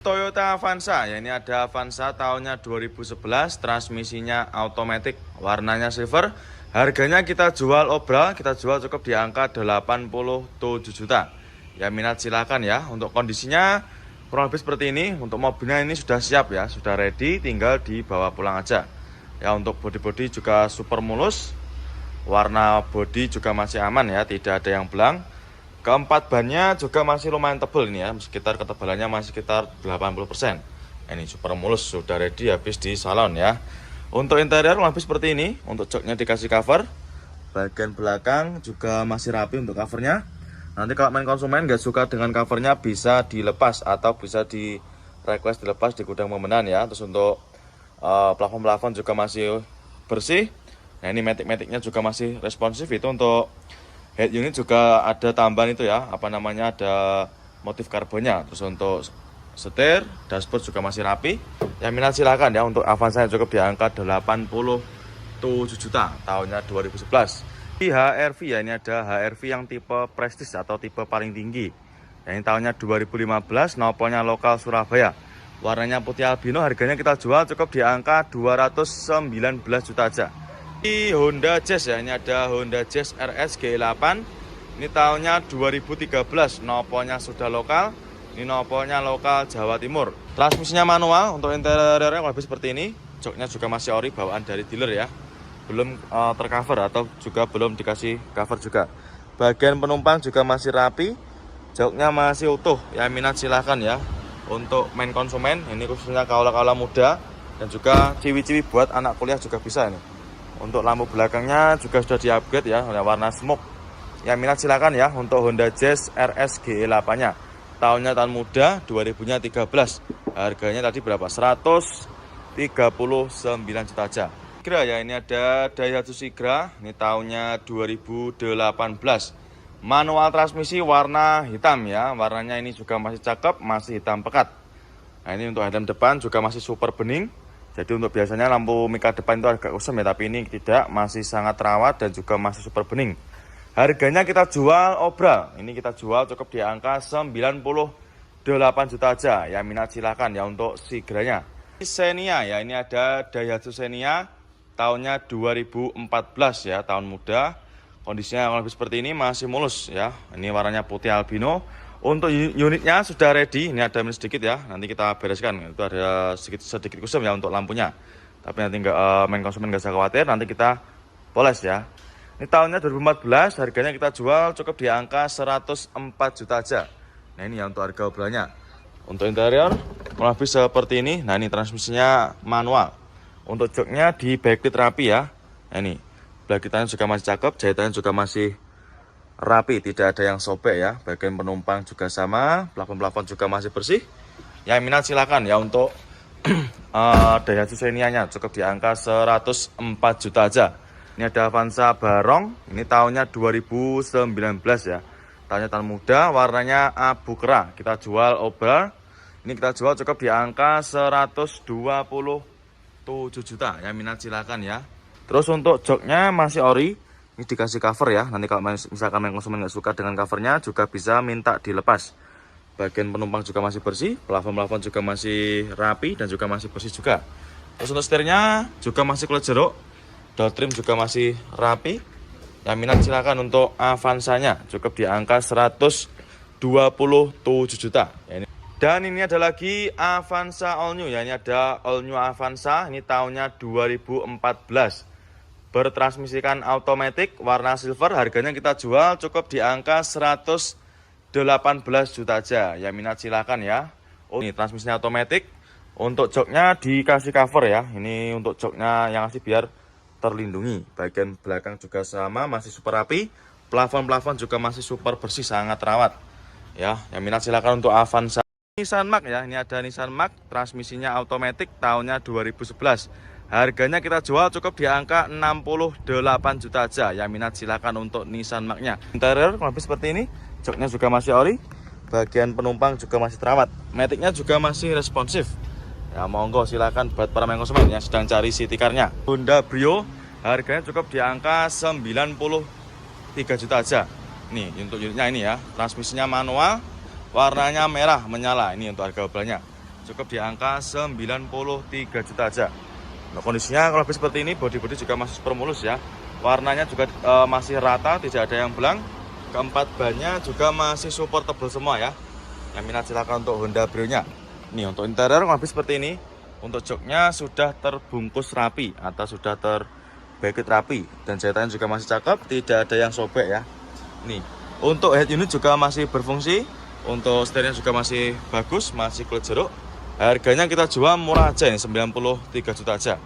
Toyota Avanza, ya ini ada Avanza tahunnya 2011, transmisinya automatic, warnanya silver. Harganya kita jual obral, kita jual cukup di angka 87 juta. Ya minat silakan ya. Untuk kondisinya kurang lebih seperti ini. Untuk mobilnya ini sudah siap ya, sudah ready, tinggal dibawa pulang aja. Ya untuk bodi-bodi juga super mulus. Warna bodi juga masih aman ya, tidak ada yang belang. Keempat bannya juga masih lumayan tebal ini ya, sekitar ketebalannya masih sekitar 80%. Ini super mulus, sudah ready habis di salon ya. Untuk interior lebih seperti ini, untuk joknya dikasih cover. Bagian belakang juga masih rapi untuk covernya. Nanti kalau main konsumen nggak suka dengan covernya bisa dilepas atau bisa di request dilepas di gudang pemenan ya. Terus untuk plafon-plafon juga masih bersih. Nah ini matic-maticnya juga masih responsif, itu untuk head unit juga ada tambahan itu ya, ada motif karbonnya. Terus untuk setir, dashboard juga masih rapi. Yang minat silakan ya, untuk Avanza yang cukup di angka 87 juta, tahunnya 2011. Di HR-V ya, ini ada HR-V yang tipe prestige atau tipe paling tinggi. Ini tahunnya 2015, nopolnya lokal Surabaya. Warnanya putih albino, harganya kita jual cukup di angka 219 juta aja. Di Honda Jazz ya, ini ada Honda Jazz RS G8. Ini tahunnya 2013, nopolnya sudah lokal. Ini nopolnya lokal Jawa Timur. Transmisinya manual, untuk interiornya lebih seperti ini. Joknya juga masih ori, bawaan dari dealer ya. Belum tercover atau juga belum dikasih cover juga. Bagian penumpang juga masih rapi. Joknya masih utuh. Ya minat silahkan ya. Untuk main konsumen, ini khususnya kaula-kaula muda dan juga ciwi-ciwi buat anak kuliah juga bisa ini. Untuk lampu belakangnya juga sudah di-upgrade ya, warna smoke. Yang minat silakan ya, untuk Honda Jazz RS GE8 nya. Tahunnya tahun muda, 2000-nya 13. Harganya tadi berapa? 139 juta aja. Sigra ya, ini ada Daihatsu Sigra. Ini tahunnya 2018. Manual transmisi warna hitam ya. Warnanya ini juga masih cakep, masih hitam pekat. Nah ini untuk headlamp depan juga masih super bening. Jadi untuk biasanya lampu mika depan itu agak kusam ya, tapi ini tidak, masih sangat terawat dan juga masih super bening. Harganya kita jual obral, ini kita jual cukup di angka 98 juta aja. Ya minat silakan ya untuk Sigranya. Xenia ya, ini ada Daihatsu Xenia tahunnya 2014 ya, tahun muda. Kondisinya lebih seperti ini, masih mulus ya. Ini warnanya putih albino. Untuk unitnya sudah ready, ini ada minus sedikit ya, nanti kita bereskan. Itu ada sedikit kusam ya untuk lampunya. Tapi nanti main konsumen nggak usah khawatir, nanti kita poles ya. Ini tahunnya 2014, harganya kita jual cukup di angka 104 juta aja. Nah ini ya untuk harga obrolnya. Untuk interior lebih seperti ini. Nah ini transmisinya manual. Untuk joknya di backlit rapi ya. Nah ini belakangnya juga masih cakep, jahitannya juga masih rapi, tidak ada yang sobek ya. Bagian penumpang juga sama, plafon-plafon juga masih bersih. Yang minat silakan ya untuk Daihatsu Xenia-nya cukup di angka 104 juta aja. Ini ada Avanza Barong, ini tahunnya 2019 ya. Tahunnya tahun muda, warnanya abu kera. Kita jual obral. Ini kita jual cukup di angka 127 juta. Yang minat silakan ya. Terus untuk joknya masih ori. Ini dikasih cover ya, nanti kalau misalkan main konsumen nggak suka dengan covernya juga bisa minta dilepas. Bagian penumpang juga masih bersih, plafon-plafon juga masih rapi dan juga masih bersih juga. Terus untuk setirnya juga masih kulit jeruk, door trim juga masih rapi. Yang minat silakan untuk Avanza-nya cukup di angka 127 juta. Dan ini ada lagi Avanza All New ya, ini ada All New Avanza, ini tahunnya 2014. Bertransmisikan automatic, warna silver, harganya kita jual cukup di angka 118 juta aja. Ya minat silakan ya. Oh ini transmisinya automatic. Untuk joknya dikasih cover ya. Ini untuk joknya yang masih biar terlindungi. Bagian belakang juga sama, masih super rapi. Plafon-plafon juga masih super bersih, sangat terawat. Ya, yang minat silakan untuk Avanza. Nissan Mark ya, ini ada Nissan Mark, transmisinya automatic, tahunnya 2011. Harganya kita jual cukup di angka 68 juta aja. Yang minat silakan untuk Nissan Mark-nya. Interior lebih seperti ini, joknya juga masih ori. Bagian penumpang juga masih terawat. Matic-nya juga masih responsif. Ya monggo silakan buat para main konsumen yang sedang cari city car-nya. Honda Brio, harganya cukup di angka 93 juta aja. Nih untuk unitnya ini ya, transmisinya manual, warnanya merah menyala. Ini untuk harga obrolnya. cukup di angka 93 juta aja. Nah, kondisinya kalau lebih seperti ini, bodi-bodi juga masih super mulus ya. Warnanya juga masih rata, tidak ada yang belang. Keempat bannya juga masih super tebal semua ya. Yang minat silakan untuk Honda Brio-nya. Nih untuk interior kalau lebih seperti ini. Untuk joknya sudah terbungkus rapi atau sudah terbaikit rapi, dan jahitannya juga masih cakep, tidak ada yang sobek ya. Nih untuk head unit juga masih berfungsi. Untuk setirnya juga masih bagus, masih kulit jeruk. Harganya kita jual murah aja nih, 93 juta aja.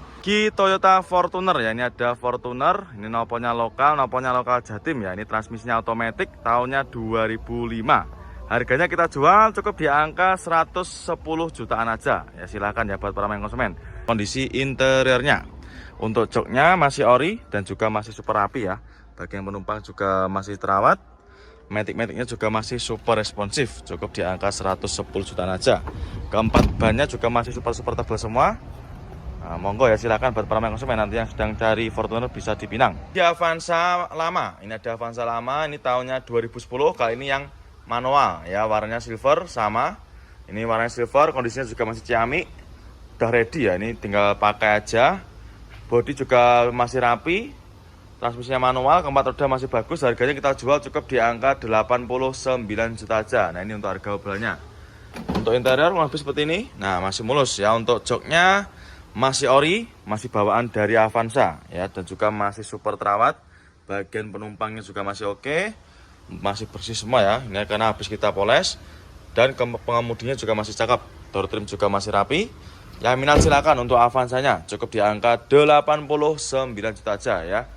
Toyota Fortuner ya, ini ada Fortuner, ini noponya lokal Jatim ya. Ini transmisinya otomatis, tahunnya 2005. Harganya kita jual cukup di angka 110 jutaan aja. Ya silahkan ya buat para konsumen. Kondisi interiornya, untuk joknya masih ori dan juga masih super rapi ya. Bagian penumpang juga masih terawat. Matic-maticnya juga masih super responsif, cukup di angka 110 jutaan aja. Keempat bannya juga masih super tebal semua. Nah, monggo ya silakan buat para konsumen nanti yang sedang cari Fortuner bisa dipinang. Di Avanza lama, ini ada Avanza lama, ini tahunnya 2010, kali ini yang manual ya, warnanya silver sama. Ini warnanya silver, kondisinya juga masih ciamik, udah ready ya, ini tinggal pakai aja. Bodi juga masih rapi. Transmisinya manual, keempat roda masih bagus. Harganya kita jual cukup di angka 89 juta aja. Nah ini untuk harga obrolannya. Untuk interior lebih seperti ini. Nah masih mulus ya. Untuk joknya masih ori, masih bawaan dari Avanza ya, dan juga masih super terawat. Bagian penumpangnya juga masih oke, masih bersih semua ya. Ini karena habis kita poles. Dan pengemudinya juga masih cakep. Door trim juga masih rapi. Yang minat silakan untuk Avanzanya, cukup di angka 89 juta aja ya.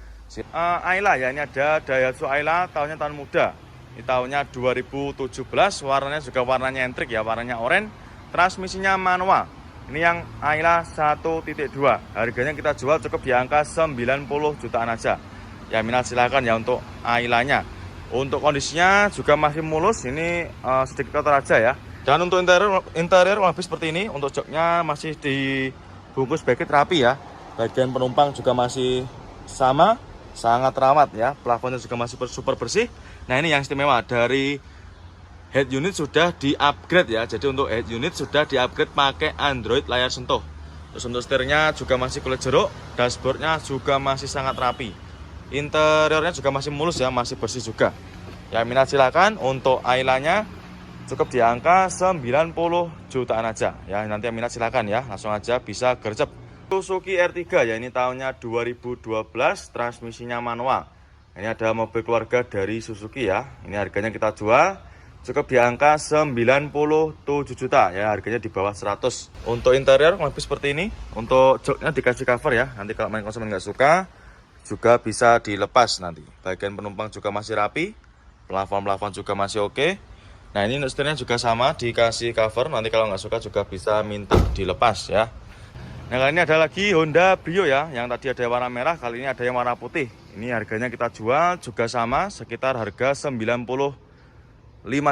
Ayla ya, ini ada Daihatsu Ayla, tahunnya tahun muda. Ini tahunnya 2017, warnanya juga warnanya entrik ya, warnanya oranye. Transmisinya manual. Ini yang Ayla 1.2. Harganya kita jual cukup di angka 90 jutaan aja. Ya minat silakan ya untuk Aylanya. Untuk kondisinya juga masih mulus, ini sedikit kotor aja ya. Dan untuk interior lebih seperti ini. Untuk joknya masih dibungkus baikit rapi ya. Bagian penumpang juga masih sama, sangat terawat ya. Plafonnya juga masih super bersih. Nah ini yang istimewa, dari head unit sudah di-upgrade ya. Jadi untuk head unit sudah di-upgrade pakai Android layar sentuh. Terus untuk setirnya juga masih kulit jeruk. Dashboardnya juga masih sangat rapi. Interiornya juga masih mulus ya, masih bersih juga. Ya minat silakan untuk Aylanya, cukup di angka 90 jutaan aja. Ya nanti yang minat silakan ya, langsung aja bisa gercep. Suzuki R3 ya, ini tahunnya 2012, transmisinya manual. Ini ada mobil keluarga dari Suzuki ya. Ini harganya kita jual cukup di angka 97 juta ya, harganya di bawah 100. Untuk interior lebih seperti ini. Untuk joknya dikasih cover ya. Nanti kalau main konsumen nggak suka juga bisa dilepas nanti. Bagian penumpang juga masih rapi. Plafon juga masih oke. Nah ini setirnya juga sama, dikasih cover. Nanti kalau nggak suka juga bisa minta dilepas ya. Nah kali ini ada lagi Honda Brio ya, yang tadi ada warna merah, kali ini ada yang warna putih. Ini harganya kita jual juga sama, sekitar harga 95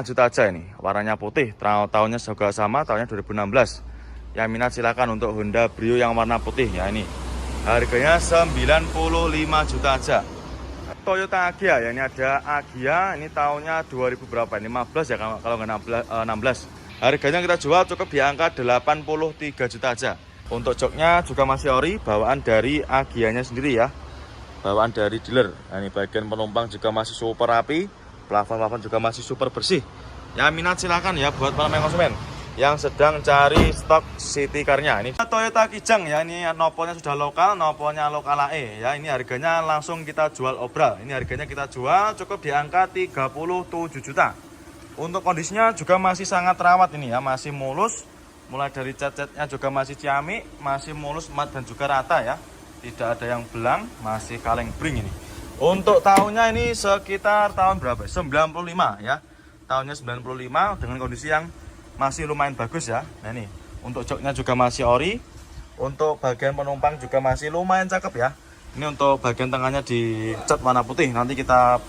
juta aja ini. Warnanya putih, tahunnya juga sama, tahunnya 2016. Yang minat silakan untuk Honda Brio yang warna putih ya ini. Harganya 95 juta aja. Toyota Agya ya, ini ada Agya, ini tahunnya 2000 berapa? 15 ya kalau nggak 16. Harganya kita jual cukup di angka 83 juta aja. Untuk joknya juga masih ori, bawaan dari Agyanya sendiri ya, bawaan dari dealer. Nah, ini bagian penumpang juga masih super rapi, plafon juga masih super bersih. Ya minat silakan ya buat para konsumen yang sedang cari stok city car-nya. Ini Toyota Kijang ya, ini noponya sudah lokal, noponya lokal AE ya. Ini harganya langsung kita jual obral. Ini harganya kita jual cukup di angka 37 juta. Untuk kondisinya juga masih sangat terawat ini ya, masih mulus. Mulai dari cat-catnya juga masih ciamik, masih mulus, mat dan juga rata ya. Tidak ada yang belang, masih kaleng bring ini. Untuk tahunnya ini sekitar tahun berapa? 95 ya. Tahunnya 95 dengan kondisi yang masih lumayan bagus ya. Nah ini, untuk joknya juga masih ori. Untuk bagian penumpang juga masih lumayan cakep ya. Ini untuk bagian tengahnya dicat warna putih. Nanti kita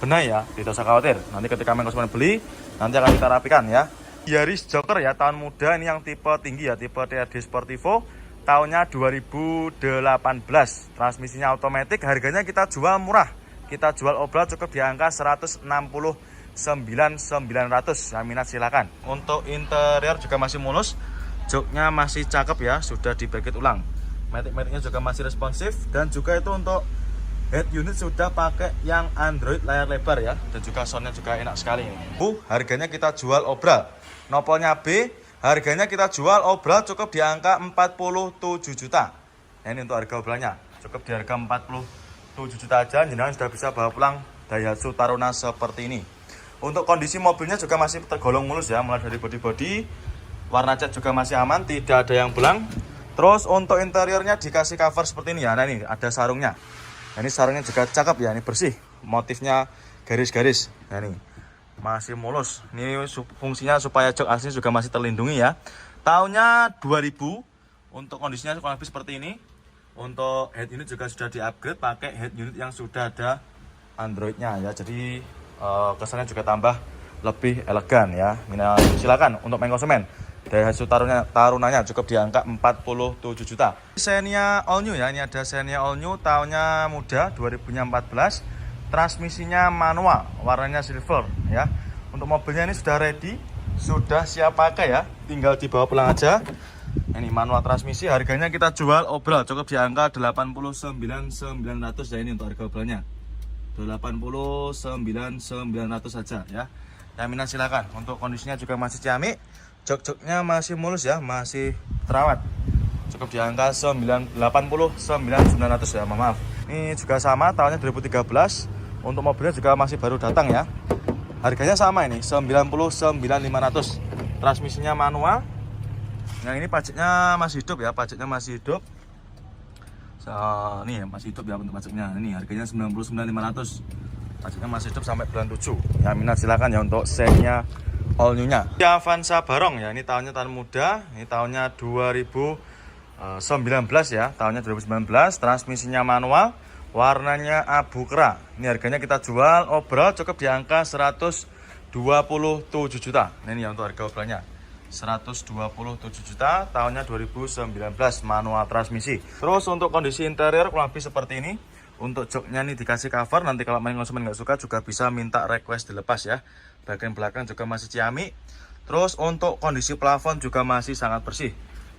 benahi ya, tidak usah khawatir. Nanti ketika konsumen beli, nanti akan kita rapikan ya. Yaris Joker ya, tahun muda, ini yang tipe tinggi ya, tipe TRD Sportivo, tahunnya 2018, transmisinya otomatis. Harganya kita jual murah, kita jual obral cukup di angka 169.900. Yang minat silakan. Untuk interior juga masih mulus, joknya masih cakep ya, sudah dibaget ulang. Matic-maticnya juga masih responsif, dan juga itu untuk head unit sudah pakai yang Android layar lebar ya, dan juga soundnya juga enak sekali ini. Harganya kita jual obral, nopolnya B, harganya kita jual obral cukup di angka 47 juta. Nah, ini untuk harga obralnya cukup di harga 47 juta aja, jenengan sudah bisa bawa pulang Daihatsu Taruna seperti ini. Untuk kondisi mobilnya juga masih tergolong mulus ya, mulai dari bodi-bodi, warna cat juga masih aman, tidak ada yang belang. Terus untuk interiornya dikasih cover seperti ini ya. Nah, ini ada sarungnya. Nah, ini sarungnya juga cakep ya, ini bersih, motifnya garis-garis. Nah, ini masih mulus. Ini fungsinya supaya jok asli juga masih terlindungi ya. Tahunnya 2000. Untuk kondisinya kurang lebih seperti ini. Untuk head unit juga sudah di-upgrade pakai head unit yang sudah ada Androidnya ya. Jadi kesannya juga tambah lebih elegan ya. Silakan untuk main konsumen. Daihatsu Tarunanya cukup di angka 47 juta. Xenia All New ya. Ini ada Xenia All New, tahunnya muda 2014. Transmisinya manual, warnanya silver ya. Untuk mobilnya ini sudah ready, sudah siap pakai ya. Tinggal dibawa pulang aja. Ini manual transmisi, harganya kita jual obral cukup di angka 89.900 ya. Ini untuk harga obralnya 89.900 saja ya. Yang minat silakan. Untuk kondisinya juga masih ciamik, jok-joknya masih mulus ya, masih terawat. Cukup di angka 89.900 ya, maaf. Ini juga sama, tahunnya 2013. Untuk mobilnya juga masih baru datang ya. Harganya sama ini, 99.500. Transmisinya manual. Nah, ini pajaknya masih hidup ya, pajaknya masih hidup. Nih masih hidup ya untuk pajaknya. Ini harganya 99.500. Pajaknya masih hidup sampai bulan 7. Ya, minat silakan ya untuk Xenia All New-nya. Avanza Barong ya, ini tahunnya tahun muda. Ini tahunnya 2019 ya, tahunnya 2019. Transmisinya manual, warnanya abu kera. Ini harganya kita jual obral cukup di angka 127 juta. Nah, ini ya untuk harga obralnya 127 juta, tahunnya 2019, manual transmisi. Terus untuk kondisi interior kurang lebih seperti ini. Untuk joknya ini dikasih cover, nanti kalau main konsumen nggak suka juga bisa minta request dilepas ya. Bagian belakang juga masih ciamik. Terus untuk kondisi plafon juga masih sangat bersih.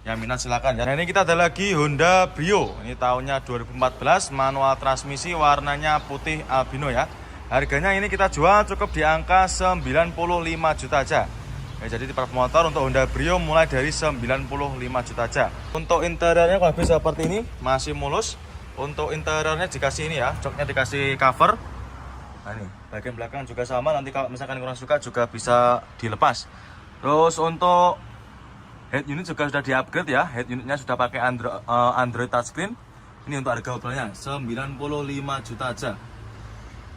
Yang minat silakan ya. Nah, ini kita ada lagi Honda Brio. Ini tahunnya 2014, manual transmisi, warnanya putih albino ya. Harganya ini kita jual cukup di angka 95 juta aja. Ya, jadi tipe motor untuk Honda Brio mulai dari 95 juta aja. Untuk interiornya kalau bisa seperti ini, masih mulus. Untuk interiornya dikasih ini ya, joknya dikasih cover. Nah, ini bagian belakang juga sama, nanti kalau misalkan kurang suka juga bisa dilepas. Terus untuk head unit juga sudah di-upgrade ya. Head unitnya sudah pakai Android touchscreen. Ini untuk harga obralnya 95 juta aja.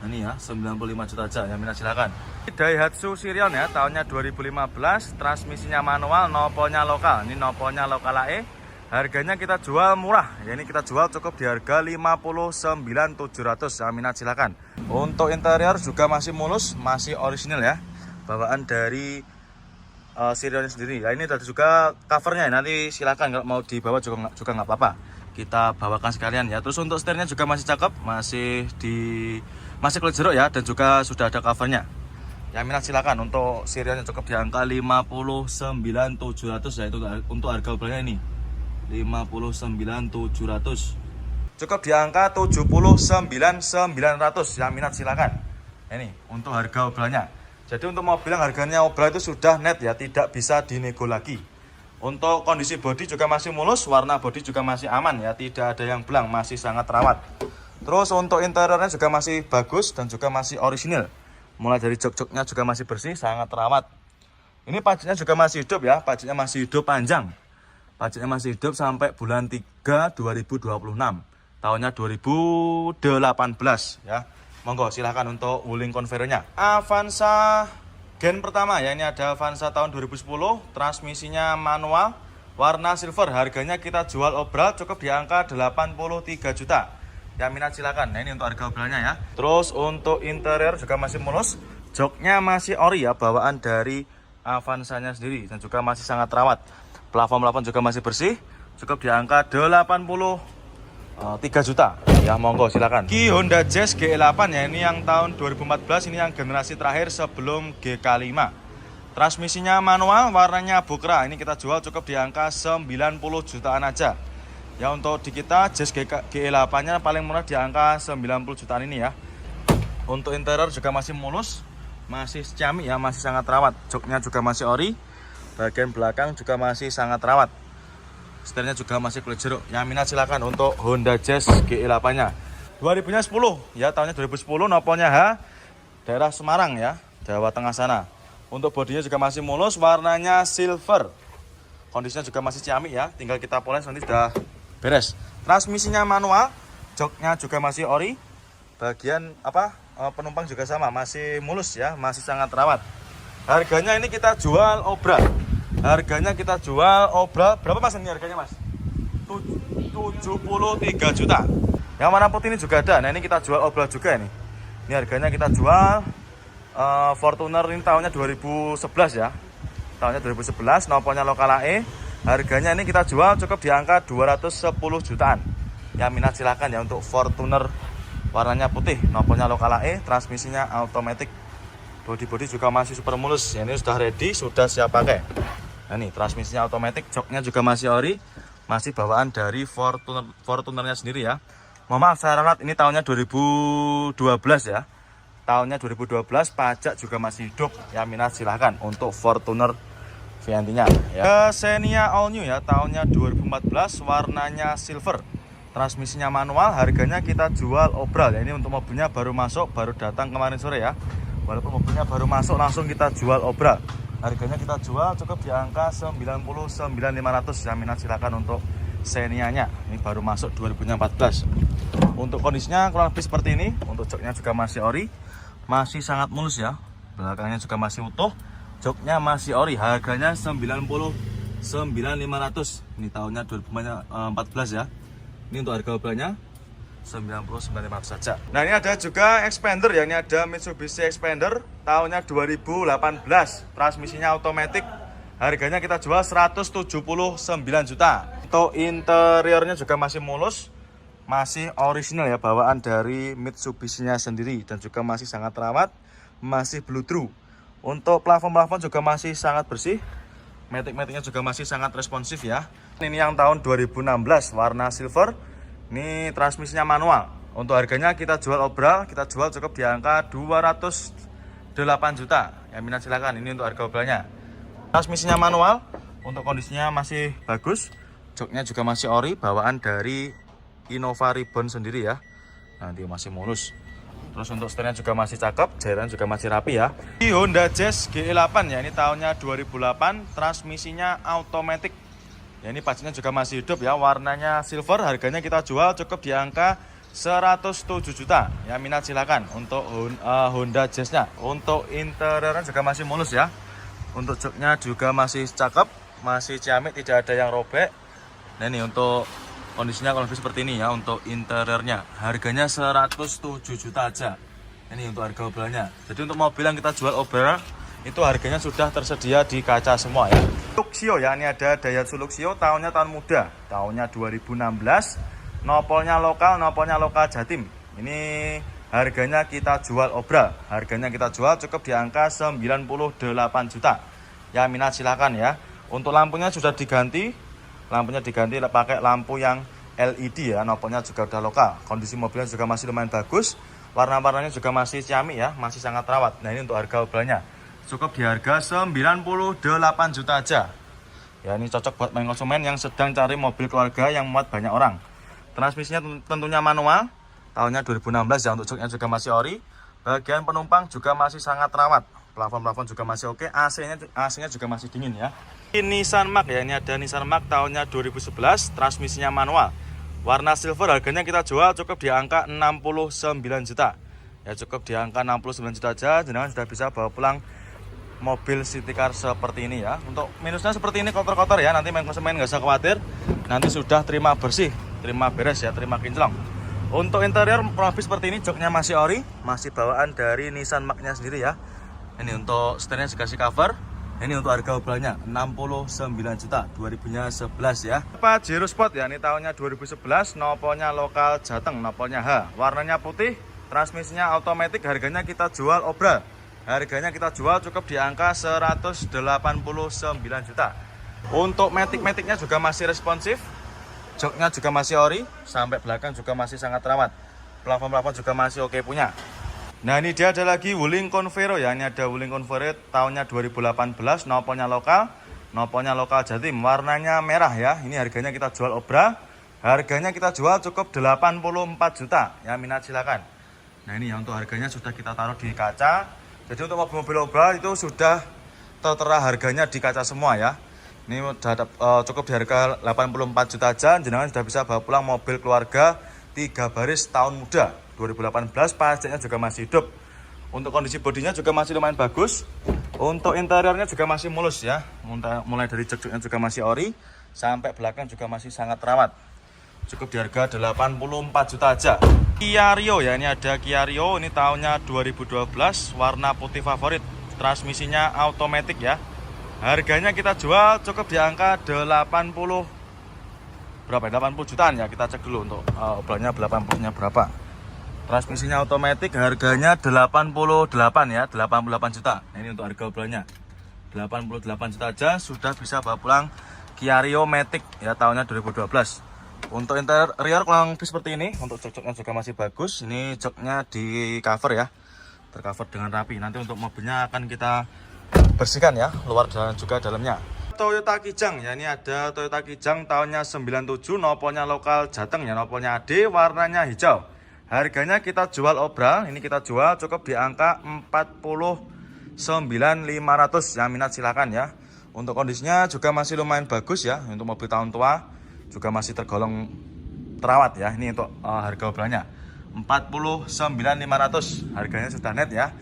Nah, ini ya, 95 juta aja, yang minat silakan. Daihatsu Sirion ya, tahunnya 2015, transmisinya manual, nopolnya lokal. Ini nopolnya lokal AE. Harganya kita jual murah. Ya, ini kita jual cukup di harga 59.700, yang minat silakan. Untuk interior juga masih mulus, masih orisinil ya. Bawaan dari Sirion sendiri. Ya, ini tadi juga covernya, nanti silakan kalau mau dibawa juga nggak apa-apa. Kita bawakan sekalian ya. Terus untuk setirnya juga masih cakep, masih kulit jeruk ya, dan juga sudah ada covernya. Yang minat silakan. Untuk Sirionnya cukup di angka 59.700 ya, itu untuk harga obralnya ini 59.700. Cukup di angka 79.900. Yang minat silakan. Ini untuk harga obralnya. Jadi untuk mobil yang harganya obral itu sudah net ya, tidak bisa dinego lagi. Untuk kondisi bodi juga masih mulus, warna bodi juga masih aman ya, tidak ada yang belang, masih sangat rawat. Terus untuk interiornya juga masih bagus dan juga masih orisinil. Mulai dari jok-joknya juga masih bersih, sangat rawat. Ini pajaknya juga masih hidup ya, pajaknya masih hidup panjang. Pajaknya masih hidup sampai bulan 3 2026. Tahunnya 2018 ya. Monggo silahkan untuk wuling converternya. Avanza gen pertama ya, ini ada Avanza tahun 2010, transmisinya manual, warna silver. Harganya kita jual obral cukup di angka 83 juta. Yang minat silakan. Nah, ini untuk harga obralnya ya. Terus untuk interior juga masih mulus, joknya masih ori ya, bawaan dari Avanzanya sendiri, dan juga masih sangat rawat. Plafon juga masih bersih, cukup di angka 83 juta. Ya, monggo silakan. Ki Honda Jazz GE8 ya, ini yang tahun 2014, ini yang generasi terakhir sebelum GK5. Transmisinya manual, warnanya bukra. Ini kita jual cukup di angka 90 jutaan aja. Ya untuk di kita Jazz GE8 nya paling murah di angka 90 jutaan ini ya. Untuk interior juga masih mulus, masih ciamik ya, masih sangat rawat. Joknya juga masih ori. Bagian belakang juga masih sangat rawat. Setirnya juga masih kulit jeruk. Yang minat silakan untuk Honda Jazz GE8 nya. 2000-nya 10 ya, tahunnya 2010, noponya H, daerah Semarang ya, Jawa Tengah sana. Untuk bodinya juga masih mulus, warnanya silver. Kondisinya juga masih ciamik ya, tinggal kita poles nanti sudah beres. Transmisinya manual, joknya juga masih ori. Bagian penumpang juga sama, masih mulus ya, masih sangat rawat. Harganya ini kita jual obral. Harganya kita jual obral. Berapa Mas ini harganya Mas? 73 juta. Yang warna putih ini juga ada. Nah ini kita jual obral juga ini. Ini harganya kita jual Fortuner ini tahunnya 2011 ya. Tahunnya 2011, noponya lokal AE. Harganya ini kita jual cukup di angka 210 jutaan. Yang minat silakan ya untuk Fortuner warnanya putih, noponya lokal AE, transmisinya automatic. Bodi juga masih super mulus. Ya, ini sudah ready, sudah siap pakai. Nah ini transmisinya automatic, joknya juga masih ori, masih bawaan dari Fortunernya sendiri ya. Mohon maaf saya ralat, ini tahunnya 2012 ya. Tahunnya 2012, pajak juga masih hidup. Yang minat silahkan untuk Fortuner VNT-nya ya. Xenia All New ya, tahunnya 2014, warnanya silver. Transmisinya manual, harganya kita jual obral ya. Ini untuk mobilnya baru masuk, baru datang kemarin sore ya. Walaupun mobilnya baru masuk, langsung kita jual obral. Harganya kita jual cukup di angka 99.500. Yang minat silahkan untuk Xenia-nya. Ini baru masuk 2014. Untuk kondisinya kurang lebih seperti ini. Untuk joknya juga masih ori, masih sangat mulus ya. Belakangnya juga masih utuh, joknya masih ori. Harganya 99.500. Ini tahunnya 2014 ya. Ini untuk harga obralnya 99.500 saja. Nah ini ada juga Expander ya. Ini ada Mitsubishi Expander tahunnya 2018. Transmisinya automatic. Harganya kita jual 179 juta. Untuk interiornya juga masih mulus, masih original ya, bawaan dari Mitsubishi-nya sendiri. Dan juga masih sangat rawat, masih blue true. Untuk plafon-plafon juga masih sangat bersih. Matic-maticnya juga masih sangat responsif ya. Ini yang tahun 2016, warna silver. Ini transmisinya manual. Untuk harganya kita jual obral, kita jual cukup di angka 208 juta. Yang minat silakan, ini untuk harga obralnya. Transmisinya manual, untuk kondisinya masih bagus. Joknya juga masih ori, bawaan dari Innova Ribbon sendiri ya. Nanti masih mulus. Terus untuk setirnya juga masih cakep, jairan juga masih rapi ya. Di Honda Jazz GE8 ya, ini tahunnya 2008, transmisinya automatic. Ya ini pastinya juga masih hidup ya, warnanya silver. Harganya kita jual cukup di angka 107 juta. Ya minat silakan untuk Honda Jazz-nya. Untuk interiornya juga masih mulus ya. Untuk joknya juga masih cakep, masih ciamik, tidak ada yang robek. Nah ini untuk kondisinya kalau lebih seperti ini ya. Untuk interiornya harganya 107 juta aja. Ini untuk harga obralnya. Jadi untuk mobil yang kita jual obral itu harganya sudah tersedia di kaca semua ya. Luxio ya, ini ada Daihatsu Luxio tahun muda, tahunnya 2016. Nopolnya lokal Jatim. Ini harganya kita jual obral. Harganya kita jual cukup di angka 98 juta. Ya minat silakan ya. Untuk lampunya sudah diganti. Lampunya diganti pakai lampu yang LED ya. Nopolnya juga udah lokal. Kondisi mobilnya juga masih lumayan bagus. Warna-warnanya juga masih ciamik ya, masih sangat rawat. Nah ini untuk harga obralnya cukup di harga 98 juta aja. Ya ini cocok buat main konsumen yang sedang cari mobil keluarga yang muat banyak orang. Transmisinya tentunya manual. Tahunnya 2016 ya, untuk joknya juga masih ori. Bagian penumpang juga masih sangat rawat. Plafon-plafon juga masih oke. AC-nya juga masih dingin ya. Ini Nissan Mark ya, ini ada Nissan Mark tahunnya 2011, transmisinya manual. Warna silver, harganya kita jual cukup di angka 69 juta. Ya cukup di angka 69 juta aja, jenengan sudah bisa bawa pulang mobil city car seperti ini ya. Untuk minusnya seperti ini, kotor-kotor ya. Nanti main konsumen nggak usah khawatir. Nanti sudah terima bersih, terima beres ya, terima kinclong. Untuk interior lebih seperti ini, joknya masih ori, masih bawaan dari Nissan Mark-nya sendiri ya. Ini untuk setirnya dikasih cover. Ini untuk harga obralnya 69 juta, 2011 ya. Pajero Sport ya, ini tahunnya 2011, nopolnya lokal Jateng, nopolnya H. Warnanya putih, transmisinya automatic, harganya kita jual obral. Harganya kita jual cukup di angka 189 juta. Untuk matic-maticnya juga masih responsif. Joknya juga masih ori, sampai belakang juga masih sangat rawat. Plafon-plafon juga masih oke punya. Nah, ini dia ada lagi Wuling Convero ya. Ini ada Wuling Convero tahunnya 2018, nopolnya lokal Jatim, warnanya merah ya. Ini harganya kita jual obra. Harganya kita jual cukup 84 juta. Ya, minat silakan. Nah, ini ya untuk harganya sudah kita taruh di kaca. Jadi untuk mobil-mobil obra itu sudah tertera harganya di kaca semua ya. Ini udah cukup di harga 84 juta aja. Jenengan sudah bisa bawa pulang mobil keluarga 3 baris tahun muda 2018, pajaknya juga masih hidup. Untuk kondisi bodinya juga masih lumayan bagus. Untuk interiornya juga masih mulus ya. Mulai dari jok-joknya juga masih ori, sampai belakang juga masih sangat rawat. Cukup di harga 84 juta aja. Kia Rio ya, ini ada Kia Rio, ini tahunnya 2012, warna putih favorit. Transmisinya automatic ya. Harganya kita jual cukup di angka 80 berapa? 80 jutaan ya. Kita cek dulu untuk obrolannya 80-nya berapa. Transmisinya otomatis, harganya 88 ya, 88 juta. Nah, ini untuk harga obrolannya 88 juta aja sudah bisa bawa pulang Kia Rio Matic ya, tahunnya 2012. Untuk interior kurang lebih seperti ini. Untuk jok-joknya juga masih bagus. Ini joknya di cover ya, tercover dengan rapi. Nanti untuk mobilnya akan kita bersihkan ya, luar dan juga dalamnya. Toyota Kijang ya, ini ada Toyota Kijang tahunnya 97, nopolnya lokal Jateng ya, nopolnya AD, warnanya hijau. Harganya kita jual obra, ini kita jual cukup di angka 49.500 ya, minat silakan ya. Untuk kondisinya juga masih lumayan bagus ya, untuk mobil tahun tua juga masih tergolong terawat ya. Ini untuk harga obranya 49.500, harganya sudah net ya.